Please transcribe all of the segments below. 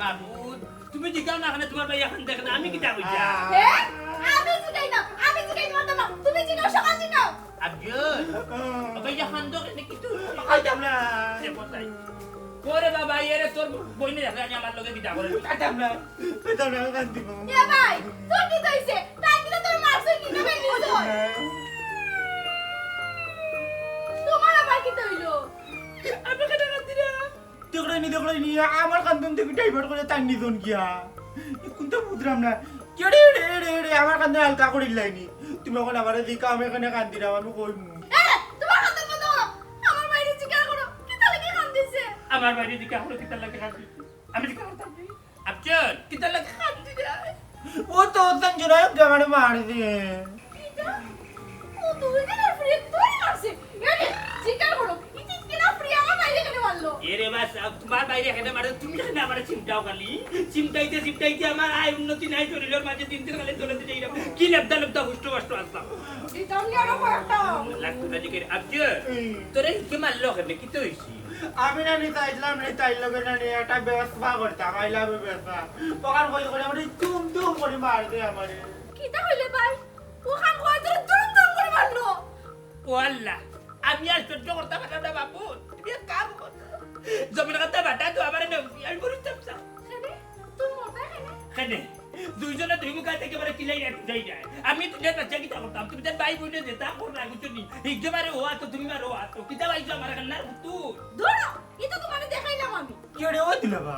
মাহমুদ তুমি জিগাও না তোমার ভাই এখন দেখ না আমি কিটা কইছা আমি জিগাই না না তুমি জিগাও সকাল জিগাও আব্জুল ওই যে খান্দক নাকি তুই খাইতাম না সে কোথায় ওরে বাবা এরে তোর বইনে দেখা আমি আমার লগে বিটা করে খাইতাম না কান্দি মামা এ ভাই তোর কি কইছে তাই কি তোর মারছে কি না বেলি তোমার আবার কি হইলো আমি কেন কান্দি না দেখলাই নি আমার কান্দন থেকে ডাইভার্ট করে টানি দন গিয়া কোনটা বুঝলাম না কেড়ে এড়ে আমার কান্দন হালকা করে লাইনি তুমি এখন আমারে দিকা আমি এখানে কান্দি না আমি কইমু তোমার হাতের মতো আমার বাইরে জিজ্ঞাসা করো কি তাহলে কি কান্দিছে আমার বাইরে দিকে আমরা কিতা লাগে কান্দি আমি দিকে করতাম আব্জুল কিতা লাগে কান্দি না ও তো তঞ্জনা আমার মার দিয়ে এটা ও তুই কেন ফ্রি তুই মারছিস এরে জিজ্ঞাসা করো ইতি কিনা ফ্রি আমার বাইরে কেন মারলো এরে বাস তোমার বাইরে এখানে মারে তুমি না আমার চিমটাও খালি চিমটাইতে আমার আয় উন্নতি নাই শরীরের মাঝে তিন কালে চলে দিতে এইরকম কি লেবদা হুষ্ট কষ্ট আসতাম এটা আমি আরো কয়টা লাগতো না জিকে আব্জুল তোরে কি মারলো কেন কি তো হইছি আমি না নি চাইলাম না তাই লগে না নি একটা ব্যবস্থা করতাম আই লাভ ব্যবস্থা পকার কই করে আমারে চুম করে মার দে আমারে কিটা হইলে ভাই ওখান কয় ধরে দুম করে মারলো ও আল্লাহ আমি আর সহ্য করতে পারলাম না বাপু তুমি এক কাম কর জমির কথা বাটা তো আমার আমি বলতাম স্যার কেনে তুই মোটা কেনে কেন দুইজনে দুই মুখা থেকে মানে কিলাই যাই যায় আমি তুই বাচ্চা কিতা করতাম তুমি তার ভাই বোনে যেতা কর না কিছু নি হিজে মারে ও তো তুমি মারো তো কিতা ভাইছো আমার কান্না তুই ধরো এটা তো মানে দেখাইলাম আমি কেড়ে ও দিলা বা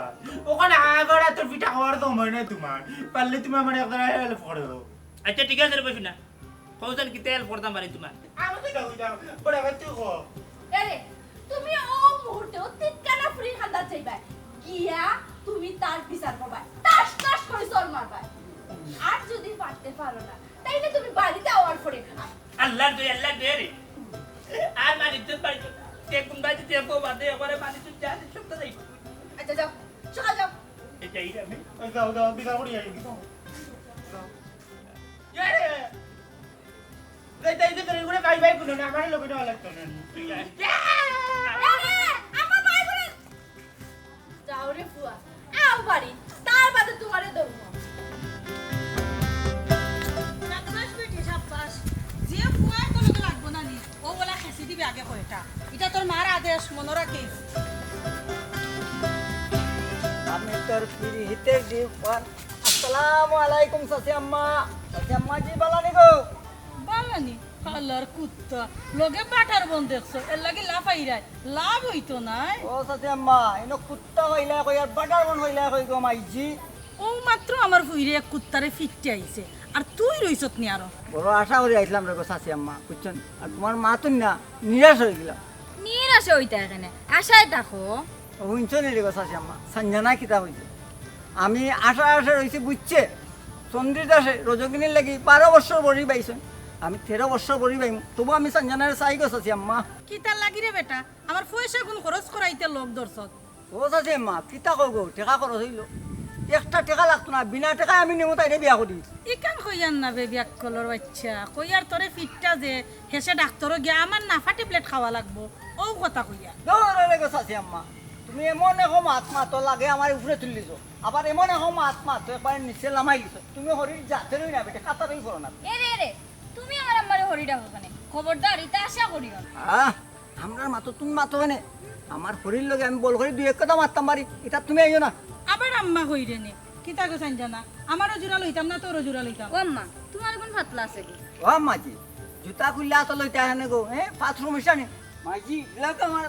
ওখানে আগড়া তোর পিঠা খাওয়ার তো মনে নাই তোমার পারলে তুমি আমার একদম হেল্প করে দাও আচ্ছা ঠিক আছে রে বসু না কৌশল কি তেল পড়তাম পারি তোমার আমি তো যাও যাও পড়া গেছে কো আরে তুমি ও মুহূর্তে তিনখানা ফ্রি খান্দা চাইবা গিয়া তুমি তার বিচার করবা টাস টাস করে চল মারবা আর যদি পারতে পারো না তাইলে তুমি বাড়িতে আওয়ার পরে আল্লাহ দে রে আর মানে তো পারি তে কোন বাড়িতে তে বউ বাদে একবারে মানে তুই যা সব তো যাই আচ্ছা যাও সকাল যাও এটাই আমি যাও বিকাল করে আই ইয়ারে যাইতে করে করে বাই কোন না আমার লগে না লাগতো না আরে আমার ভাই বলে যাও রে ফুয়া আও বাড়ি তার বাদে তোমারে দৌড় সাব্বাস বেটি সাব্বাস যে ফুয়া তো লোকে লাগবো না নি ও বলা খেসি দিবি আগে কয়টা এটা তোর মার আদেশ মনে রাখিস আমি তোর ফিরি হিতে দিপান আসসালামু আলাইকুম সাসি আম্মা জি বালানি গো বালানি কালার কুত্তা লগে বাটার বন দেখছো এর লাগি লাভ আইরাই লাভ হইতো নাই ও সাসি আম্মা ইনো কুত্তা হইলা কই আর বাটার বন হইলা কই গো মাইজি ও মাত্র আমার ফুইরে এক কুত্তারে ফিটতে আইছে আর তুই রইছত নি আরো বড় আশা করি আইছিলাম রে গো সাসি আম্মা বুঝছেন আর তোমার মা তো না নিরাশ হয়ে গেল নিরাশে হইতা এখানে আশায় দেখো শুনছো নি রে গো সাসি আম্মা সঞ্জনা কিতা হইছে আমি আশা রইছি বুঝছে চন্দ্রী দাসে রজকিনীর লাগি 12 বছর বড়ি পাইছেন আমি 13 বছর বড়ি পাইম তবু আমি সঞ্জনার চাই গো সাসি আম্মা কি তার লাগি রে বেটা আমার পয়সা কোন খরচ করাইতে লোক দর্শক ও সাসি আম্মা কিতা কও গো টাকা খরচ হইল একটা টাকা লাগতো না বিনা টাকায় আমি নেমো তাইরে বিয়া করি ইকান কইয়ান না বে বিয়াকলর বাচ্চা কইয়ার তোরে ফিটটা যে হেসে ডাক্তারও গিয়া আমার নাফা ট্যাবলেট খাওয়া লাগবো ও কথা কইয়া দৌড়ে গো সাসি আম্মা তুমি এমন এখন আত্মা তো লাগে আমার উপরে তুলিছ আবার এমন এখন আত্মা তো একবার নিচে নামাই দিছ তুমি হরির জাতেরই না বেটা কাতারই করো না এরে তুমি আমার আমারে হরিডা ওখানে খবরদার এটা আশা করিও না আমরা মাতো তুমি মাতো কেনে আমার হরির লগে আমি বল করে দুই এক কথা মারতাম পারি এটা তুমি আইও না আবার আম্মা কইরে নে কিতা গো জানা আমারও জোড়া লইতাম না তোরও জোড়া লইতাম ও আম্মা তোমার কোন ফাতলা আছে কি ও মাজি জুতা খুললে তো লইতে আনে গো বাথরুম ইসানে মাজি লাগা আমার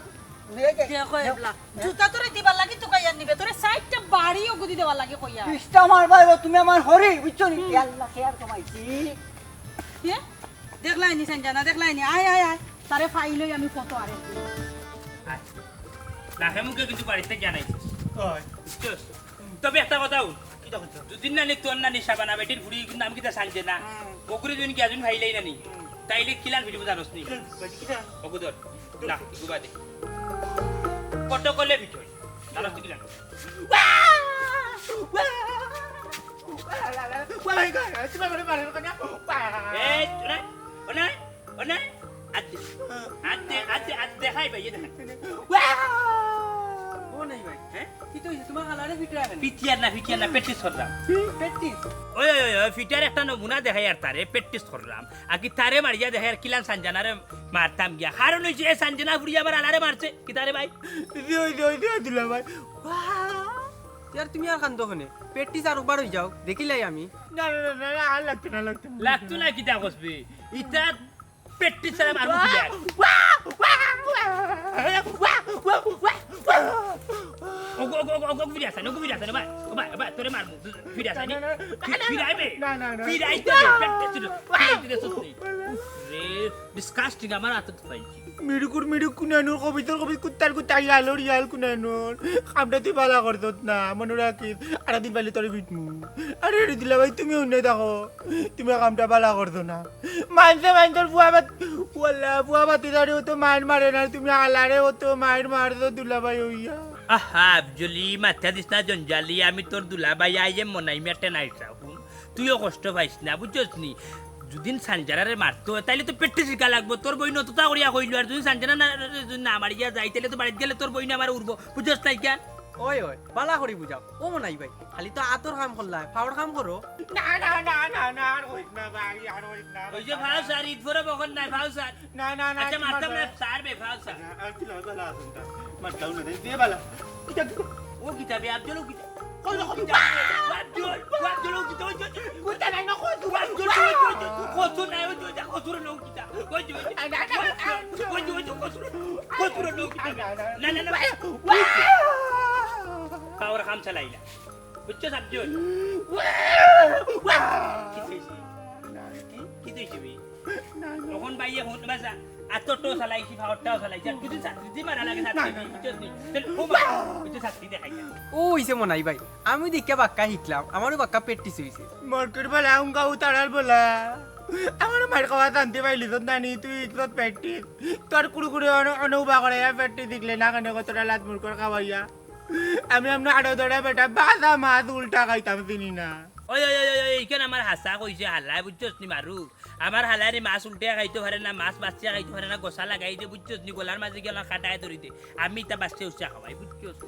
দেখো এবলা জুতা তোরে দিবার লাগি তো কইয়া নিবে তোরে সাইডটা বাড়ি ওগুদি দেওয়ার লাগে কইয়া পিস্টা মারবাই গো তুমি আমার হরি বুঝছো নি আল্লাহ খেয়ার কমাইছি হে দেখলাই নি জানা দেখলাই নি আয় আয় আয় তারে ফাইলই আমি ফটো আরে নাকে মুখে কিন্তু বাড়িতে জানাইছিস কই বুঝছস? তবে একটা কথা কিটা করছ দুদিন নানি তোর নানি সাবানা বেটির ফুড়ি নাম কিতা সালছে না বকুরি দুদিন কি আজুন ভাইলাই নানি তাইলে কিলান ভিডিও জানোস নি কিটা বকুদর না গুবা দে কত করলে ভিডিও জানোস তুই কিলান ওলাই গা তুমি আমারে মারের কথা এই ওনাই ওনাই ওনাই আতে দেখাই ভাই দেখা ও নাই ভাই হ্যাঁ কি তো হইছে তোমার হালারে ফিটরা কেন ফিটিয়ার না পেট্টিস করলাম পেট্টিস ওই ফিটার একটা নমুনা দেখাই আর তারে পেট্টিস করলাম আর কি তারে মারিয়া দেখাই আর কিলান সানজানারে মারতাম গিয়া কারণ হইছে এই সানজানা ফুরি আবার আলারে মারছে কি তারে ভাই ওই দিলা ভাই ইয়ার তুমি আর কান্দো কোনে পেট্টিস আর একবার হই যাও দেখিলাই আমি না না না না আর লাগতো না লাগতো না কিতা কসবি ইটা পেট্টিস সারা মারবো ফিটার ওগো ফিরাছে ভাই তোরে মারমু ফিরাছে নি ফিরাইবে ফিরাইতে পেট্টিস ফিরাইতে সত্যি রে ডিসকাস্টিং আমার হাতে তো পাইছি মিড়ুক কুনানোর কবিতার কুত্তার কুত্তাই আলোর ইয়াল কুনানোর কামটা তুই বালা করত না মনে রাখিস আর দিন পাইলে তোর বিটমু আরে রে দিলা ভাই তুমি অন্য দেখো তুমি কামটা বালা করতো না মানছে বুয়া বাতি দাঁড়িয়ে ও তো মায়ের মারে না তুমি আলারে ও তো মায়ের মারতো দুলা ভাই হইয়া আহা আবজলি মাথা দিস না জঞ্জালি আমি তোর দুলা ভাই আই যে মনাই মেটে নাই রাখুন তুইও কষ্ট পাইস না বুঝছস নি যদিন সানজানারে মারতো তাইলে তো পেটে শিকা লাগবো তোর বই নততা করিয়া কইলো আর যদি সানজানা না মারিয়া যাই তাইলে তো বাড়িতে গেলে তোর বই না আমার উড়বো বুঝছস নাই কেন ওই বালা করি বুঝাও ও মনাই ভাই খালি তো আতর কাম করলা ফাওয়ার কাম করো না আর হইত না ভাই আর হইত না ওই যে ভাও স্যার ঈদ করে বকন নাই ভাও স্যার না আচ্ছা মারতাম না স্যার বে ভাও স্যার আর কি লাগা না শুনতা মারতাও না দে বালা ও কিতাবে আবজল ও কিতাব কই রকম আবজল ও কিতাব কুত্তা নাই না কই তুই আবজল কত নাই ও যা কত নো কিতাব কই দিবে কই দিবে কত নো কিতাব না পাওয়ার কাম চালাইলা বুঝছস আবজল কি দিছিবি তখন বাইয়ে ফোন বাসা আতটো চালাইছি ফাওয়ারটাও চালাইছি আর কিছু ছাত্রী মারা লাগে ছাত্রী বুঝছস নি ও মা কিছু ছাত্রী দেখাই ও হইছে মনাই ভাই আমি দেখিয়া বাক্কা শিখলাম আমারও বাক্কা পেট্টিস হইছে মরকের বেলা উঙ্গা উতারার বলা আমার মার খাওয়া জানতে পাইলি তো নানি তুই তোর পেটি তোর কুড়ুকুড়ি অনুবা করে পেটি দেখলে না কেন কতটা লাত মুরকর খাওয়াইয়া আমি আপনার আড়ো দড়া বেটা বাজা মাছ উল্টা খাইতাম চিনি না ওই এইখানে আমার হাসা কইছে হালাই বুঝছস নি মারু আমার হালারে মাছ উল্টে খাইতে পারে না মাছ বাচ্চা খাইতে পারে না গোসা লাগাই দে বুঝছস নি গলার মাঝে গেল কাটায় ধরি দে আমি তা বাচ্চা উচ্চা খাওয়াই বুঝছস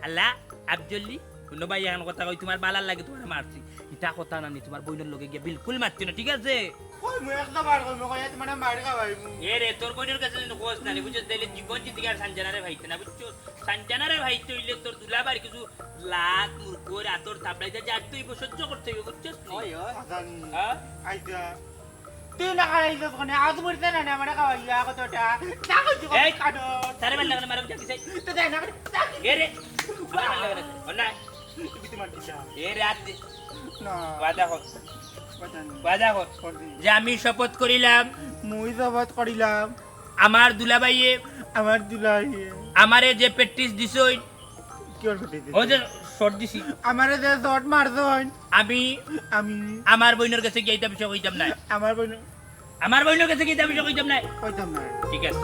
হালা আবজল্লি কোনো ভাই এখন কথা কই তোমার বালার লাগে তোমার মারছি এটা কথা না নি তোমার বইনের লগে গিয়ে বিলকুল মারছি না ঠিক আছে কই মুই একটা বার কই কই মানে মার খাওয়াই এ রে তোর বইনের কাছে কোস না নি বুঝছস তাইলে জীবন জিতে আর সানজানারে ভাইতে না বুঝছস সানজানারে ভাইতে হইলে তোর দুলাবার কিছু লাত মুরকোর আতর থাপড়াইতে যা তুই সহ্য করতে হইব বুঝছস জানি হ্যাঁ আইতা তুই না খাইছিস কোনে আজ মরতে না না মানে খাওয়াইয়া কতটা না কইছি এই কাটো তারে বেলা করে মারব যাকি চাই তো দেখ না এ রে না তুই মারছিস এ রে আজ না ওয়াদা কর যে আমি শপথ করিলাম মুই জবাত করিলাম আমার দুলাভাইয়ে আমার দুলাই আমারে যে প্র্যাকটিস দিছই কি ওর বেটি ও যে শর্ট দিছি আমারে যে শট মারছন আমি আমি আমার বইনের কাছে গিয়ে এটা বিষয় কইতাম না আমার বোন আমার বইনের কাছে গিয়ে এটা বিষয় কইতাম না কইতাম না ঠিক আছে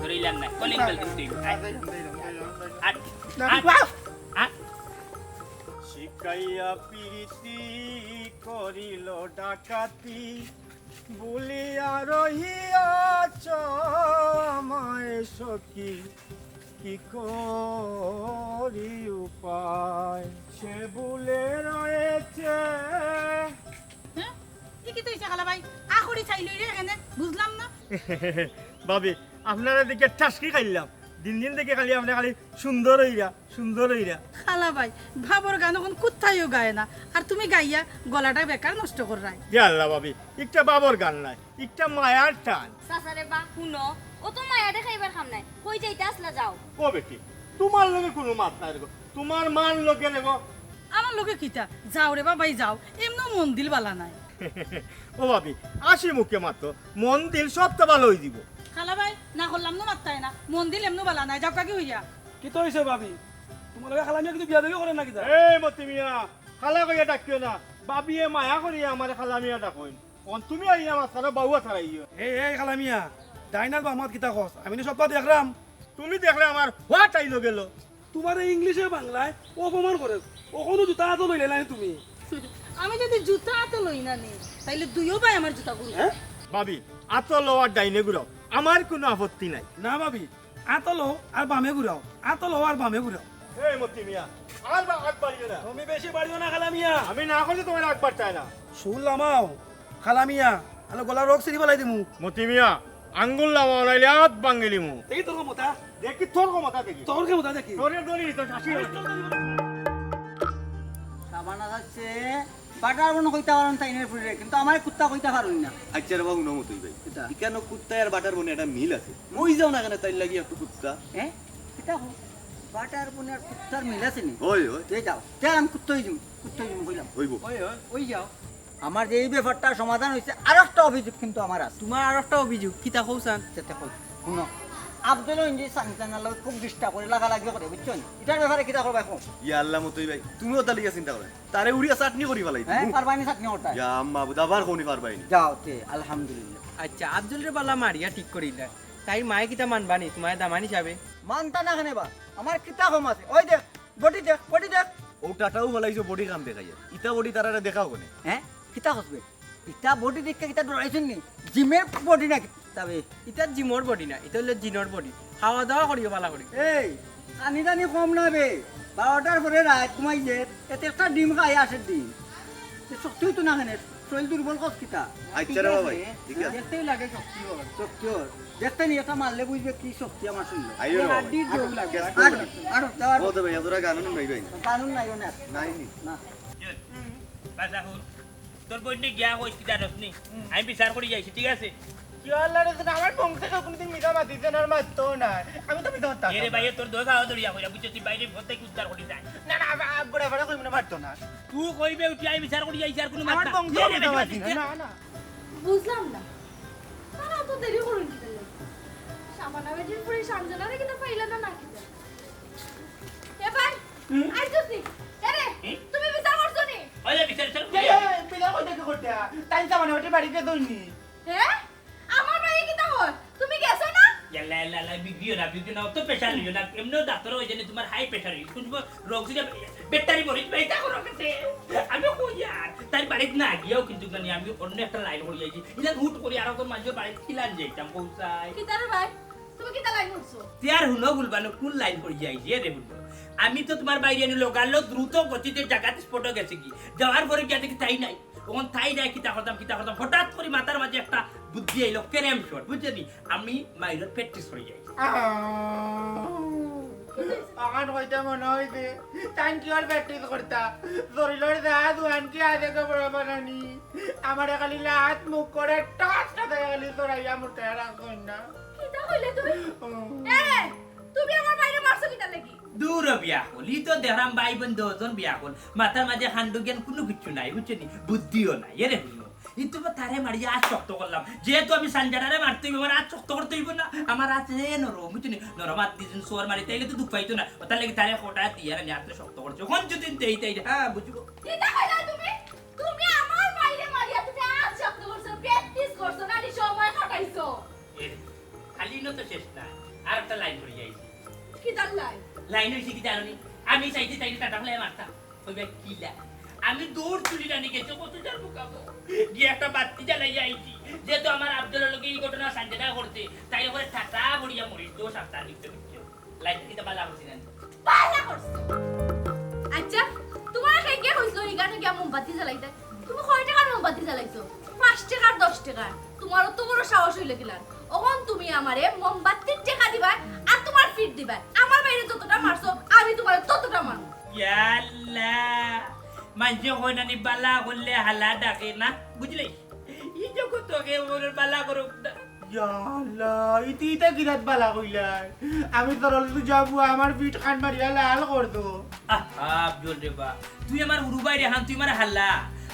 ধরিলাম না কলিং বেল দিই শিকাইয়া পিরিতি করিল ডাকাতি বলিয়া রহিয়াছ মায় সখী কি করি উপায় সে বলে রয়েছে হ্যাঁ কি তো হইছে খালা ভাই আখড়ি চাইলই রে এখানে বুঝলাম না ভাবি আপনারা দিকে ঠাসকি খাইলাম দিন দিন দেখে খালি আপনি খালি সুন্দর হইরা খালা ভাই ভাবর গান এখন কোথায়ও গায় না আর তুমি গাইয়া গলাটা বেকার নষ্ট কর রাই আল্লাহ ভাবি একটা বাবর গান নাই একটা মায়ার টান সাসারে বা শুনো ও তো মায়া দেখাইবার খাম নাই কই যাইতে আসলা যাও ও বেটি তোমার লগে কোনো মাত নাই রেগো তোমার মান লগে রেগো আমার লোকে কিতা যাও রে বাবাই যাও এমন মন দিল বালা নাই ও ভাবি আসি মুখে মাত্র মন দিল সবটা ভালো হয়ে দিব খালা ভাই না করলাম না মাত্তাই না মন দিল এমন বালা নাই যাও কাকি হইয়া কি তো হইছে ভাবি তোমার লগে খালামিয়া কিন্তু বিয়া দেবি করে নাকি তা এই মতি মিয়া খালা কইয়া ডাকিও না বাবিয়ে মায়া করিয়া আমার খালা মিয়া ডাকইন কোন তুমি আই আমার সারা বাউয়া ছাড়াইও এই খালামিয়া ডাইনার বা আমার কিতা কস আমি সব দেখলাম তুমি দেখলে আমার হোয়াট আইলো গেল তোমার ইংলিশে বাংলায় অপমান করে ওখানে জুতা হাতে লইলে নাই তুমি আমি যদি জুতা হাতে লই না নি তাইলে দুইও ভাই আমার জুতা গুলো ভাবি আত লওয়ার ডাইনে গুলো আমার কোনো আপত্তি নাই না ভাবি আতলো আর বামে ঘুরাও আতলো আর বামে ঘুরাও এই মতি মিয়া আর বা আগ বাড়িও না তুমি বেশি বাড়িও না খালামিয়া আমি না করলে তোমার আগ বাড়তাই না শুল লামাও খালামিয়া আলো গলা রোগ সিরি বলাই দিমু মতি মিয়া আঙ্গুল লামা নাইলে আত বাঙ্গেলি মু দেখি তোর মতা দেখি তোর ক্ষমতা দেখি তোর কে মতা দেখি তোরে দলি তো শাসি সাবানা যাচ্ছে বাটার মনে কইতে পারেন তাইনের ফুরে কিন্তু আমার কুত্তা কইতে পারুন না আচ্ছা রে বাবু নমতই ভাই কিতা? ইকানো কুত্তা আর বাটার বনে একটা মিল আছে মই যাও না কেন তাই লাগি একটু কুত্তা হ্যাঁ কিতা হো বাটার মনে আর কুত্তার মিল আছে নি ওই ওই তে যাও তে আমি কুত্তই দিম কইলাম হইব ওই যাও আমার যে এই ব্যাপারটা সমাধান হয়েছে আর একটা অভিযোগ কিন্তু আমার আছে তোমার আর একটা অভিযোগ কিতা কৌসান যেতে কই শুনো আব্দুল ইঞ্জি সানজানার লগে খুব ডিস্টার্ব করে লাগি করে বুঝছেন এটার ব্যাপারে কিতা করবা এখন ইয়া আল্লাহ মতই ভাই তুমিও তার লিগা চিন্তা করে তারে উড়িয়া চাটনি করি ফেলাই হ্যাঁ পারবানি চাটনি ওটা ইয়া আম্মা বুদাবার কোনি পারবাইনি যাও তে আলহামদুলিল্লাহ আচ্ছা আব্দুল রে বালা মারিয়া ঠিক করিলা তাই মায়ে কিতা মানবানি তোমার দামান হিসাবে মানতা না কেন বা আমার কিতা কম আছে ওই দেখ বডি দেখ ও টাটাও ফেলাইছো বডি কাম দেখাইয়া ইতা বডি তারারে দেখাও কোনে হ্যাঁ কিতা হসবে ইটা বডি দেখে কিতা ডরাইছেন নি জিমের বডি না তবে এটা জিমর বডি না এটা হলো জিনর বডি খাওয়া দাওয়া করিও বালা করি এই পানি টানি কম না বে 12টার পরে রাত ঘুমাই যে এতে একটা ডিম খাই আসে ডিম শক্তি তো না কেন শরীর দুর্বল কস কিতা আচ্ছা রে বাবা ঠিক আছে দেখতেই লাগে শক্তি ওর শক্তি ওর দেখতে নি এটা মারলে বুঝবে কি শক্তি আমার শরীরে আইও রে বাবা হাড্ডির যোগ লাগবে আরো যাওয়ার ও তো ভাই তোরা গান নাই ভাই কানুন নাই না নাই নি না বাসা হুন তোর বইনে গিয়া কইস কি জানোস নি আমি বিচার করে যাইছি ঠিক আছে কি আল্লাহ রে আমার বংশে কোনদিন মিঠা মাতিছে না আর মারতো না আমি তো মিঠা মারতাম এরে ভাই তোর দোষ আওয়া দড়িয়া কইরা বুঝছিস তুই বাইরে ভর্তি উদ্ধার করি যায় না না বড় বড় কই মনে মারতো না তুই কইবে উঠি আমি বিচার করে যাইছি আর কোনো আমার মাথা বংশে মিঠা মাতি না না বুঝলাম না তারা তো দেরি করুন কি তাহলে সাবানা বেজির পরে সানজানারে কিনা পাইলা না না কিতা এবার আইছসি এরে তুমি বিচার করছো নি ওই বিচার চল পিলা কই দেখে করতে তাই সামনে ওটি বাড়িতে দইনি হ্যাঁ আমার ভাই কিতা হল তুমি গেছো না ইয়াল্লা ইয়াল্লা বিগিও না তো প্রেসার লিও না এমনিও ডাক্তার হই জানে তোমার হাই প্রেসার কোন রোগ যদি ব্যাটারি মরি বেটা করো কেতে আমি কই यार তার বাড়িতে না গিয়েও কিন্তু জানি আমি অন্য একটা লাইন হই যাইছি ইলা হুট করে আর তোর মাঝে বাড়িতে খিলান যাইতাম পৌঁছাই কিতা রে ভাই তুমি কিতা লাইন করছো তিয়ার হুনো ভুলবানো কোন লাইন পড়ে যাইছি রে বলবো আমি তো তোমার বাইরে এনে লোকালো দ্রুত গতিতে জায়গাতে স্পটে গেছে কি যাওয়ার পরে গিয়ে দেখি তাই নাই ওখান তাই নাই কিতা করতাম হঠাৎ করে মাথার মাঝে একটা বুদ্ধি আইলো ক্যারাম শট বুঝছেনি আমি মাইরত প্র্যাকটিস করে যাই আমার হইতে মনে হইছে তাই কি আর প্র্যাকটিস করতা শরীরের দেহা দুহান কি আদে বড় বানানি আমার খালি হাত মুখ করে টাচটা দেয় খালি তোরাইয়া মুখে রাখুন না কিতা কইলে তুমি এরে তুমি আমার বাইরে মারছো কিতা লাগি দূর বিয়া হল ই তো দেহরাম ভাই বোন দুজন বিয়া হল মাথার মাঝে হান্ডু জ্ঞান কোনো কিছু নাই বুঝছেনি বুদ্ধিও নাই এরে হইল কিন্তু তারে মারিয়া আজ শক্ত করলাম যেহেতু আমি সানজানারে মারতে হইব আমার আজ শক্ত করতে হইব না আমার আজ নরম বুঝছেনি নরম আর দিন সোর মারি তাইলে তো দুঃখ পাইতো না ওটার লাগি তারে কোটা দিয়ে আর আত্রে শক্ত করছে কোন যদি তেই হ্যাঁ বুঝবো কিতা কইলা তুমি তুমি আমার বাইরে মারিয়া তুমি আজ শব্দ করছো প্র্যাকটিস করছো না নি সময় কাটাইছো খালি তো শেষ না আর একটা লাইন পড়ে যাইছি কিতা লাইন লাইন হইছে কি জানো নি আমি চাইতে টাটা হলে মারতাম ওই ভাই কিলা আমি দৌড় চুরি রানি গেছে কত যার বুকাবো গিয়ে একটা বাতি জ্বালাই যাইছি যেহেতু আমার আব্দুলের লোকে এই ঘটনা সানজানা করছে তাই করে ঠাটা বড়িয়া মরিস দোষ আপনার নিতে হচ্ছে লাইন কিতা বালা করছি না পালা করছো আচ্ছা তোমার কাছে কি হইছো এই গানে কি মোমবাতি জ্বালাইতে তুমি কয় টাকার মোমবাতি জ্বালাইছো 5 টাকার 10 টাকার তোমার তো বড় সাহস হইল গিলান ওখন তুমি আমারে মোমবাতির টাকা দিবা আর তোমার ফিট দিবা আমার বাইরে যতটা মারছো আমি তোমার ততটা মারবো ইয়াল্লা মানছে হয় না নি বালা করলে হালা ডাকে না বুঝলি এই যখন তোকে মনের বালা করুক না আল্লাহ ইতিটা কিরাত বালা কইলা আমি তরল তো যাবো আমার পিঠ খান মারিয়া লাল করতো আব্দুল রে বা তুই আমার উরু বাইরে হান তুই আমার হাল্লা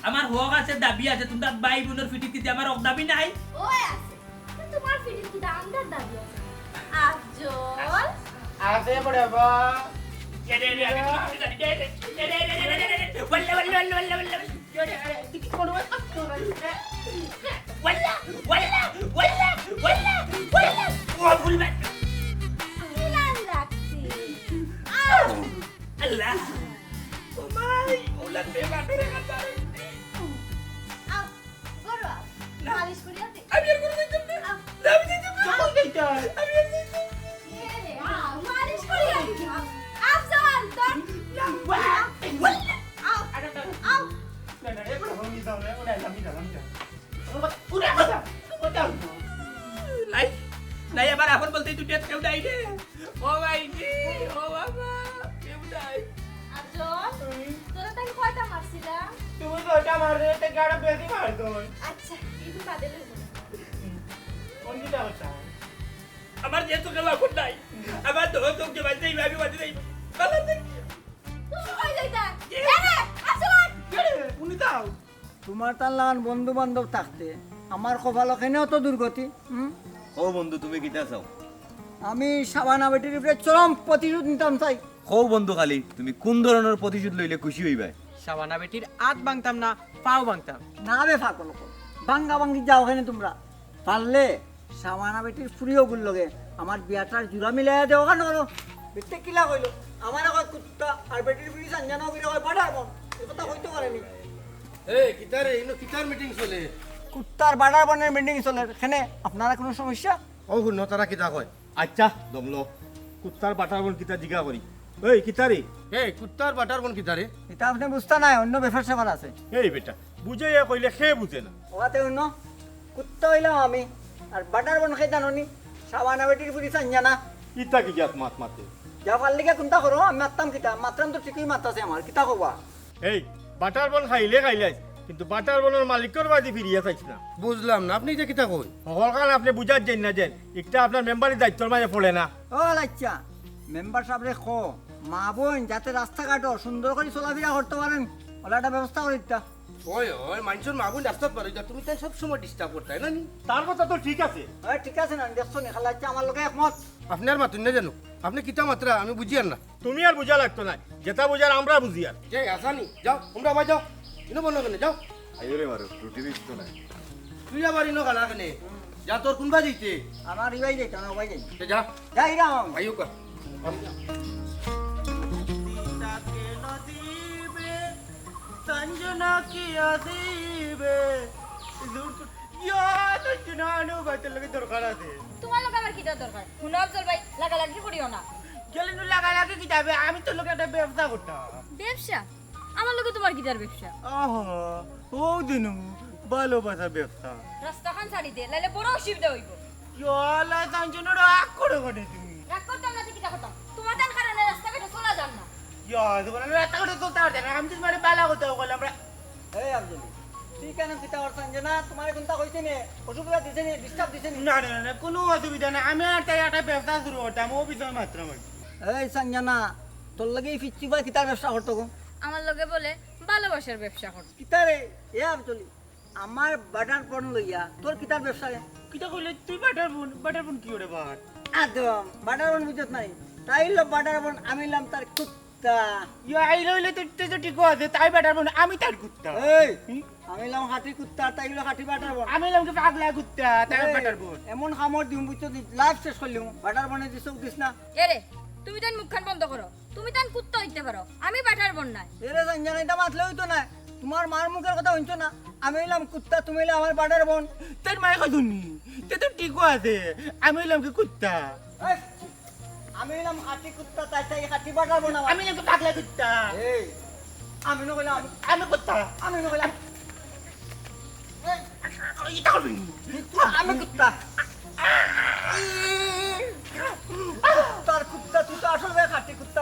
আমার হক আছে দাবি আছে তোমরা ভাই বোনের ফিটিতে আমার হক দাবি নাই ওই আছে তোমার ফিট কি দামদার দাবি আছে আজল আছে বড় বা মিলান লাগছি Allah, oh my, ulan bebas dengan baru. আও বড় মালিশ করিয়া দে Abi yang guru itu, আও Abi itu, কই যাইতা Abi yang itu. এ রে মারে তে গাড়া বেশি মারতন আচ্ছা কিন্তু বাদে লইব না। কোন দিটা কথা আমার যে তোকে বাকুর নাই আমার তো তোকে বাজে আমি বাজে নাই ভালো থাকি তুমি কই যাইতা এরে আসলে উনি দাও তোমার তার লাগান বন্ধু বান্ধব থাকতে আমার কপালো কেনেও তো দুর্গতি ও বন্ধু তুমি কিতা চাও আমি সাবানা বেটির উপরে চরম প্রতিশোধ নিতাম চাই ও বন্ধু খালি তুমি কোন ধরনের প্রতিশোধ লইলে খুশি হইবা সাবানা বেটির আত ভাঙতাম না পাও ভাঙতাম না বে ফাঁকল ভাঙ্গা ভাঙ্গি যাও কেন তোমরা পারলে সাবানা বেটির ফুরিও গুল লগে আমার বিয়াটার জোড়া মিলাই দেও কেন করো বেটে কিলা কইলো আমার এখন কুত্তা আর বেটির ফুরি সাঞ্জানো করে হয় বাড়ার মন এ কথা কইতে পারেনি এই কিতারে ইনো কিতার মিটিং চলে কুত্তার বাড়ার বনের বিল্ডিং চলে এখানে আপনারা কোনো সমস্যা ও শুন তারা কিতা কয় আচ্ছা দমলো কুত্তার বাটার বন কিতা জিগা করি এই কিতারে এই কুত্তার বাটার কোন কিতারে এটা আপনি বুঝতে নাই অন্য ব্যাপার স্যাপার আছে এই বেটা বুঝাইয়া কইলে সে বুঝে না ওখাতে অন্য কুত্তা হইলাম আমি আর বাটার বন খাই জানি সাবানা বেটির ফুরি সাঞ্জানা ইতা কি জাত মাত মাতে যা পারলিকে কোনটা করো আমি মারতাম কিতা মাত্রাম তো ঠিকই মারতাছে আমার কিতা কবা এই বাটার বন খাইলে খাইলাইস কিন্তু বাটার বনের মালিকের বাদি ফিরিয়া চাইছ না বুঝলাম না আপনি যে কিতা কই সকল কারণ আপনি বুঝার যেন না যেন একটা আপনার মেম্বারের দায়িত্বর মাঝে পড়ে না ও আচ্ছা মেম্বার সাহেবরে খো মা বোন যাতে রাস্তাঘাটও সুন্দর করে চলাফেরা করতে পারেন ওলা একটা ব্যবস্থা করে দিতা ওই ওই মানুষের মাগুন রাস্তা পারে তুমি তাই সব সময় ডিস্টার্ব করতে না নি তার কথা তো ঠিক আছে ঠিক আছে না দেখছো নি খালা আচ্ছা আমার লোকে একমত আপনার মাতুন না জানো আপনি কিতা মাত্রা আমি বুঝি আর না তুমি আর বুঝা লাগতো না যেটা বুঝার আমরা বুঝি আর যে আসানি যাও তোমরা আবার যাও ইনো বন্ধ কেন যাও আইরে মারো রুটি দিছ তো না তুই আবার ইনো গালা কেনে যা তোর কোনবা যাইতে আমার ইবাই যাইতো না ওবাই যাই যা যাই রাম আইও কা সঞ্জনা কি আসিবে দরকার আছে তোমার লোক আমার কিটা দরকার শুনো আফজল ভাই লাগালাগি করিও না গেলে লাগালাগি কি যাবে আমি তো লোক একটা ব্যবসা করতাম ব্যবসা আমার লোকে তোমার কিটার ব্যবসা ও দিনু ভালোবাসা ব্যবসা রাস্তাখান ছাড়ি দে লাইলে বড় অসুবিধা হইব জলা সঞ্জনা রাগ করে করে তুমি রাগ করতাম না তো কিটা করতাম তোমার তার কারণে রাস্তাঘাটে চলা যান না তোমার রাস্তা করে চলতে পারতে না আমি তো মানে পালা করতে বললাম আমরা এই আব্দুল তুই কেন পিতা করছেন যে না তোমার কোনটা কইছে নে অসুবিধা দিছে নে ডিস্টার্ব দিছে নে না না না কোনো অসুবিধা নেই আমি আর তাই একটা ব্যবসা শুরু করতাম ও বিষয় মাত্র এই সঞ্জনা তোর লাগেই ফিচ্ছি বা কিতার ব্যবসা করতো গো আমার লোকে বলে ভালোবাসার ব্যবসা কর কিতারে এ আব্দুল আমার বাটার পণ লইয়া তোর কিতার ব্যবসা কিটা কইলে তুই বাটার বোন কি করে বাট একদম বাটার পণ বুঝত নাই তাই লো বাটার পণ আমি লাম তার কুত্তা আই লইলে তো ঠিক আছে তাই বাটার বোন আমি তার কুত্তা এই আমি লাম হাতি কুত্তা তাই লো হাতি বাটার পণ আমি লামকে পাগলা কুত্তা তাই বাটার বোন এমন খামর দিম বুঝতো লাইফ শেষ করলিম বাটার পণে দিছ দিস না এরে তুমি তান মুখখান বন্ধ করো তুমি তান কুত্তা হইতে পারো আমি বাটার বন নাই এরে সঞ্জনা এটা মাতলে হইতো না তোমার মার মুখের কথা হইছো না আমি এলাম কুত্তা তুমি এলাম আমার বাটার বোন তোর মায়ের কথা শুনি তে তো ঠিক আছে আমি লামকে কুত্তা এই, আমি এলাম হাতি কুত্তা তাই তাই হাতি বাটার বোন আমার। আমি লামকে পাগলা কুত্তা এই আমি নকইলাম আমি কুত্তা আমি নকইলাম এটা করবি আমি কুত্তা তার কুত্তা তুই তো আসলে হাতি কুত্তা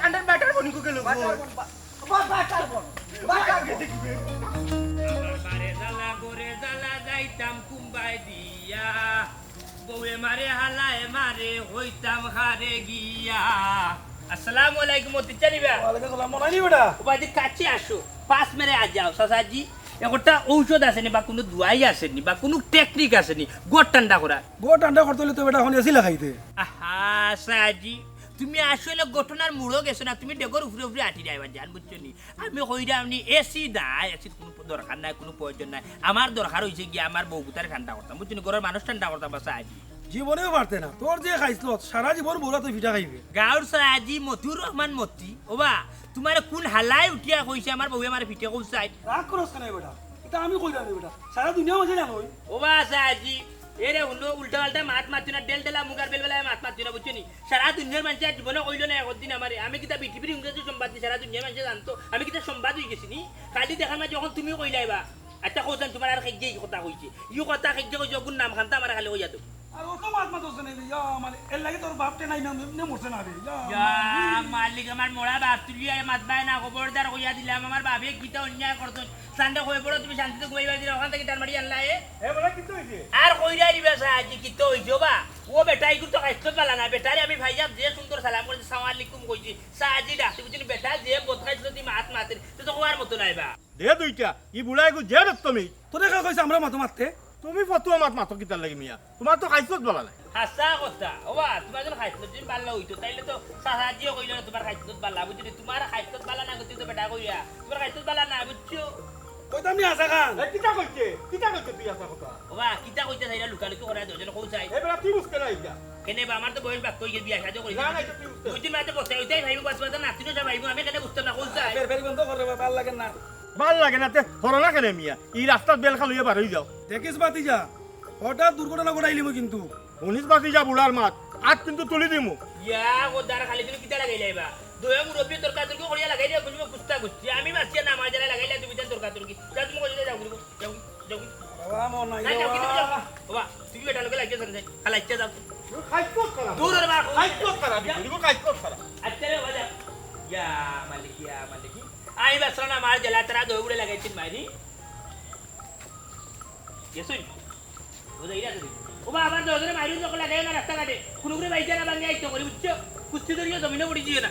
আন্ডার বাটার বোন কো গেল বাটার বোন বাটার বোন বাটার বোন মারে জ্বালা গোরে জ্বালা যাইতাম কুম্বাই দিয়া বউয়ে মারে হালায় মারে হইতাম হারে গিয়া আসসালামু আলাইকুম অতিচারিবা ওবাদি কাছে আসো পাঁচ মেরে আ যাও সাসাজি একটা ঔষধ আসেনি বা কোনো দোয়াই আসেনি বা কোনো টেকনিক আসেনি গোট ঠান্ডা করা বড় ঠান্ডা করতে হলে তো এটা এখন এসি লাগাইতে আহা সাজি তুমি আসলে ঘটনার মুড়ো গেছো না তুমি ডেগর উপরে উপরে আটি যাইবা জান বুঝছো নি আমি কইরা আপনি এসি নাই এসির কোনো দরকার নাই কোনো প্রয়োজন নাই আমার দরকার হইছে কি আমার বউগুতার ঠান্ডা করতাম বুঝছো নি ঘরের মানুষ ঠান্ডা করতাম বা সাজি জীবনেও পারতে না তোর যে খাইছিল সারা জীবন বউরা তুই পিঠা খাইবে গাঁৱৰ সাজি মতিউর রহমান মতি ওবা তোমার কোন হালাই উঠিয়া কইছে আমার বউয়ে আমার পিঠে কইছাই রাগ করস কেন বেটা এটা আমি কইলাম বেটা সারা দুনিয়া মাঝে না কই ওবা সাজি এরে হুনো উল্টা পাল্টা মাত মাতি না ডেল ডেলা মুগার বেল বেলায় মাত মাতি না বুঝছো নি সারা দুনিয়ার মানুষ আর জীবনে কইলো না একদিন আমারে আমি কিতা পৃথিবীর ইংরেজি সংবাদ দি সারা দুনিয়ার মানুষ জানতো আমি কিতা সংবাদ হয়ে গেছি নি কালি দেখার মাঝে যখন তুমি কইলাইবা আচ্ছা কইছেন তোমার আর খেগে কথা কইছে ইউ কথা খেগে কইছে কোন নাম খানতা আমার খালি কইয়া তো আর ও তো মাত মাত হচ্ছে না ইয়া মানে এর লাগে তোর বাপটে নাই না মরছে না রে ইয়া মালিক আমার মোড়া বাপ তুলিয়া মাতবাই না খবরদার কইয়া দিলাম আমার বাপে কিতা অন্যায় করতো সান্ডে কই পড়ো তুমি শান্তিতে ঘুমাইবা দিলা ওখান থেকে টান মারি আনলাই এ বলে কিন্তু হইছে আর কইরা দিবা সাহায্য কিতো হইছো বা ও বেটাই তো কাইতো পালা না বেটারে আমি ভাইয়া যে সুন্দর সালাম করেছি সালাম আলাইকুম কইছি সাহায্য ডাকতে বুঝিনি বেটা যে বদকাইছো তুমি মাত মাতে তো কোয়ার মতো নাই বা দে দুইটা ই বুড়াই গো যে তুমি তোরে কা কইছে আমরা মাতো মারতে তুমি ফতুয়া মাত মাতো কিতার লাগি মিয়া তোমার তো খাইছত বলা নাই হাসা কথা ওবা তোমার যখন খাইতো তুমি পাল্লা হইতো তাইলে তো সাহায্য কইলো না তোমার খাইতো পাল্লা বুঝিনি তোমার খাইতো পাল্লা না গতি তো বেটা কইয়া তোমার খাইতো পাল্লা না বুঝছো কইতাম নি আসা খান এ কিতা কইছে তুই আসা কথা ওবা কিতা কইতে চাইরা লুকালুকি করা দজন কই চাই এ বেলা তুই বুঝতে নাই যা কেনে বা আমার তো বইল বাক কই বিয়া সাজো করি না না এটা তুই বুঝতে বুঝি মাতে বসে ওইটাই ভাইবো বাস বাস না তুই যা ভাইবো আমি কেনে বুঝতে না কই চাই ফের ফের বন্ধ করে ভাল লাগে না ভাল লাগে না তে হরনা কেনে মিয়া ই রাস্তাত বেল খালুইয়া বার হই যাও দেখিস বাতি যা হঠাৎ দুর্ঘটনা ঘটাইলি মই কিন্তু উনিশ বাতি যা বুড়ার মাত আজ কিন্তু তুলি দিমু ইয়া গোদার খালি তুমি কিতা লাগাই লাইবা দয়া মুরব্বি তরকা তরকি করিয়া লাগাই দিয়া বুঝবো কুস্তা কুস্তি আমি বাচ্চা না আমার যারা লাগাইলা তুমি দেন তরকা তরকি যা তুমি কই যাও যাও যাও বাবা মন নাই না যাও কিন্তু যাও বাবা বাবা তুমি বেটা লগে লাগিয়ে যাও খালা ইচ্ছা যাও খাইছত করা দূর রে বাবা খাইছত করা দিবি খাইছত করা আচ্ছা রে বাবা ইয়া মালিক আই বাসরা মার জলা তরা দই গুড়ে লাগাইছিন মারি yesoy ওদা ইরা দিবি ও বাবা আমার দোজরে মারি যখন লাগাই না রাস্তা কাটে কোনো করে বাইজা না ভাঙে আইতো করি বুঝছো কুস্তি ধরিয়া জমিনে পড়ি জিয়ে না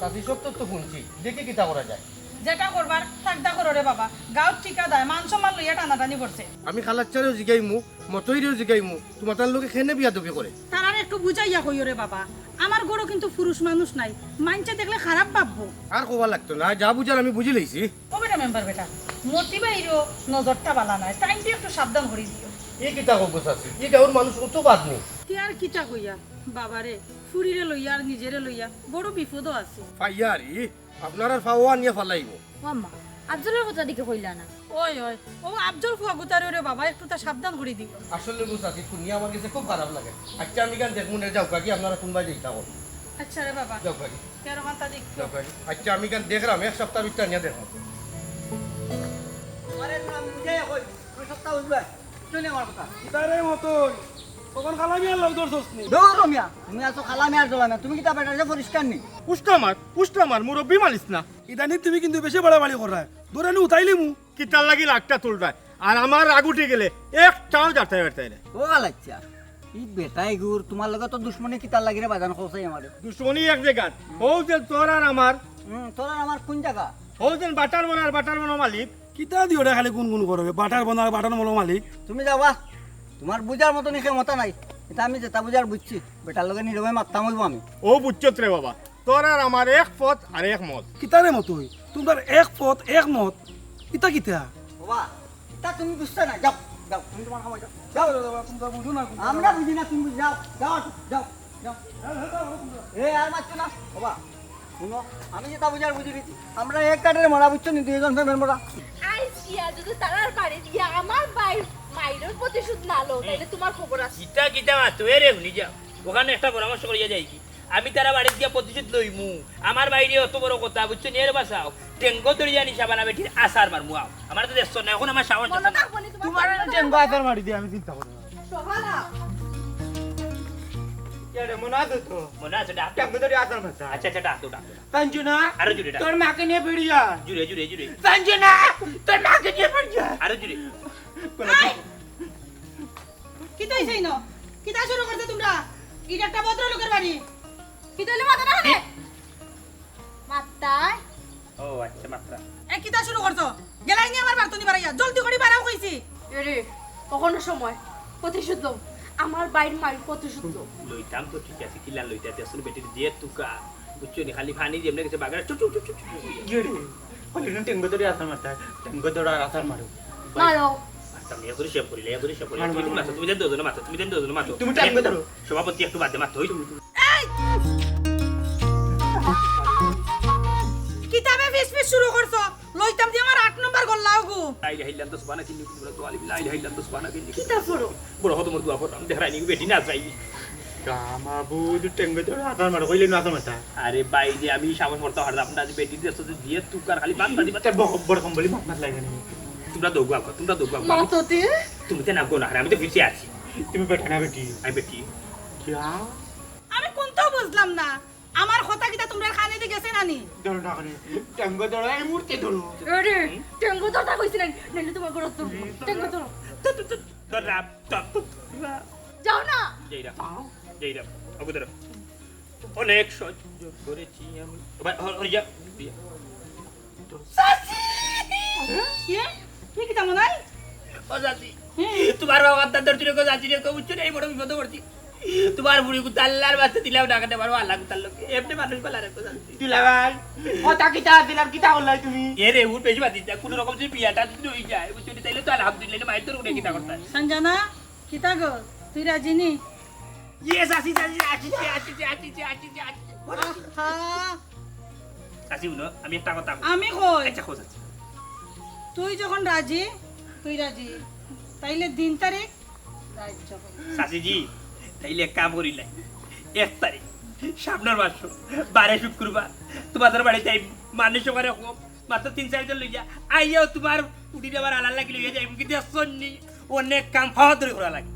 চাষি সব তো শুনছি দেখি কিতা করা যায় যেটা করবার থাকদা করো রে বাবা গাঁৱত ঠিকা দেয় মান সম্মান লইয়া টানাটানি করছে আমি খালাচ্চারেও জিগাইমু মতইরেও জিগাইমু তোমার তার লোকে খেনে বিয়া দবি করে তারা একটু বুঝাইয়া কইও রে বাবা আমার গরো কিন্তু পুরুষ মানুষ নাই মানছে দেখলে খারাপ ভাববো আর কবা লাগতো না যা বুঝার আমি বুঝি লইছি ও বেটা মেম্বার বেটা মতি বাইরও নজরটা বালা নাই টাইমটি একটু সাবধান করে দিও এই কিতা কব চাষি এই গাঁর মানুষ অত বাদ নেই কি আর কিটা কইয়া বাবারে ফুরিরে লইয়া আর নিজেরে লইয়া বড় বিপদও আছে ফাইয়ারি আপনার আর ফাওয়া নিয়ে ফালাইব আম্মা আব্দুলের কথা দিকে কইলা না ওই ওই ও আফজল ফুয়া গুতারে রে বাবা একটু তা সাবধান করে দিও আসলে বুঝাছি শুনি আমার কাছে খুব খারাপ লাগে আচ্ছা আমি গান দেখুন যাও কাকি আপনারা কোনবা যাইতা করো আচ্ছা রে বাবা যাও কাকি কেন মাথা দিক যাও কাকি আচ্ছা আমি গান দেখলাম এক সপ্তাহ ভিতর নিয়ে দেখো আরে তুমি আমি বুঝাই কই তুই সপ্তাহ বুঝবা চলে আমার কথা ইতারে মতই তখন খালামি আর লই দরছস নি দৌড় মিয়া তুমি আছো খালামে আর জ্বলামে তুমি কি তা বেটারে পরিষ্কার নি পুষ্টা মার মুরব্বি মানিস না ইদানি তুমি কিন্তু বেশি বাড়াবাড়ি করা ধরে নি উঠাইলি মু কিতার লাগি লাখটা তুলবাই আর আমার রাগ উঠে গেলে একটাও যাতে বেরতাই না ও গালাচ্ছা ই বেটাই গুর তোমার লগে তো দুশ্মনী কিতার লাগি রে বাজান খোসাই আমারে দুশ্মনী এক জায়গা ও যে তোর আর আমার তোর আর আমার কোন জায়গা ও যে বাটার বনার মালিক কিতা দিও রে খালি গুন করবে বাটার বনার বাটার মলো মালিক তুমি যাবা তোমার বুঝার মতো নিখে মতা নাই এটা আমি যেটা বুঝার বুঝছি বেটার লগে নিরবে মারতাম হইব আমি ও বুঝছত রে বাবা তোর আর আমার এক পথ আর এক মত কিতারে মতই তোমার এক পথ এক মত ইতা কিতা বাবা এটা তুমি বুঝতে না যাও যাও তুমি তোমার সময় যাও যাও তোমরা বুঝো না আমরা বুঝি না তুমি বুঝি যাও যাও যাও যাও এ আর মারছো না বাবা শুনো আমি যেটা বুঝার বুঝি দিচ্ছি আমরা এক কাঠের মরা বুঝছো নি দুইজন ফ্যামের মরা আইস গিয়া যদি তারার বাড়ি গিয়া আমার মাইরের প্রতিশোধ না লো তাইলে তোমার খবর আছে কিতা মাতো এ রে শুনি যাও ওখানে একটা পরামর্শ করিয়া যাই কি আমি তারা বাড়িতে গিয়া প্রতিশোধ লইমু আমার বাইরে অত বড় কথা বুঝছো নিয়ে বাসাও টেঙ্গো দড়িয়া নিশা বানাবে ঠিক আসার মারমু আও আমার তো দেশ না এখন আমার সাহস মনে থাকবনি তোমার টেঙ্গো আকার মারি দিয়ে আমি চিন্তা করি সহালা মনে আছে তো মনে আছে ডাক টেঙ্গো ধরে আসার মাথা আচ্ছা ডাক সঞ্জনা আরো জুড়ে ডাক তোর মাকে নিয়ে বেরিয়া জুড়ে সঞ্জনা তোর মাকে নিয়ে বেরিয়া আরো জুড়ে কিতাই চাই ন কিতা শুরু করতে তোমরা এটা একটা ভদ্রলোকের বাড়ি কি তাইলে মাথা না হলে মাত্তায় ও আচ্ছা মাত্রা এ কিতা শুরু করছো গেলাই নি আমার বার্তনি বাড়াইয়া জলদি করে বাড়াও কইছি এরে কখনো সময় প্রতিশোধ দাও আমার বাইর মাইর প্রতিশোধ দাও লইতাম তো ঠিক আছে কিলা লইতাতে আসলে বেটি দিয়ে তুকা বুঝছো নি খালি ফানি যেমনে গেছে বাগারে চুপ গেড়ে বলি না টেঙ্গো ধরে আসার মাথা টেঙ্গো ধরে আসার মারো মারো তুমি এগুলো শেভ করিলে তুমি দেন দুজন মাত্র তুমি টেঙ্গো ধরো সভাপতি একটু বাদে মাত্র হই কিতাবে ফিস শুরু করছো লইতাম দি আমার 8 নম্বর গল লাগু আইলে হাইলাম তো সুবহানা কিনি পুরো তো আলি আইলে হাইলাম তো সুবহানা কিনি কি তা করো বড় হতো মোর দুয়া ফটাম দেখাই নি বেটি না যাই কামা বুদ টেঙ্গো ধরে আসার মারো কইলে না আসার মাথা আরে ভাই যে আমি সামনে পড়তে হারদা আপনার আজ বেটি দিয়ে দিয়ে তুকার খালি বাদ বাদি বড় কম বলি মাত লাগে না তোমরা দৌগাও মাততে তুমি তো না গো না আমি তো পিছিয়ে আছি তুমি বেটা না বেটি আমি বেটি কিয়া আমি কোনটাও বুঝলাম না আমার কথা কিটা তোমরা খানে দিয়ে গেছে নানি ধরো না করে ট্যাঙ্গ ধরো এই মুহূর্তে ধরো আরে টেঙ্গু ধরতা কইছিলেন নাইলে তোমার গরত তো টেঙ্গু ধরো তোর রাম যাও না যেই রাম ওকে ধরো অনেক সহ্য করেছি আমি হরি যা কি কি কিটা মনে হয় ও যাচ্ছি তোমার বাবা ধর তুই যাচ্ছি রে বুঝছো এই বড় বিপদ পড়ছি তোমার বুড়ি কুতাল্লার বাচ্চা দিলাম ডাকাতে পারবো আল্লাহ কুতাল লোক এমনি মানুষ কলা রেখো যাচ্ছি দিলা ভাই কথা কিতা দিলাম কিতা করলাই তুমি এ রে উঠ বেশি বাদিস না কোনো রকম যদি বিয়াটা যদি হয়ে যায় বুঝছো তাইলে তো আলহামদুলিল্লাহ মায়ের তোর উঠে কিতা করতে সঞ্জনা কিটা গো তুই রাজিনি ইয়েস আসি আসি বলো আমি একটা কথা আমি কই আচ্ছা খোঁজ আছে তুই যখন রাজি তুই রাজি তাইলে দিন তারিখ রাজ্য শাশিজি তাইলে এক কাম করিলাই 1 তারিখ সামনের মাস 12 শুক্রবার তোমাদের বাড়িতে মানুষ ওখানে মাত্র 3-4 জন লইয়া আইয়াও তোমার উঠি যাবার আলাল লাগি লইয়া যাইব কিন্তু সন্নি অনেক কাম ফাওয়া ধরে করা লাগে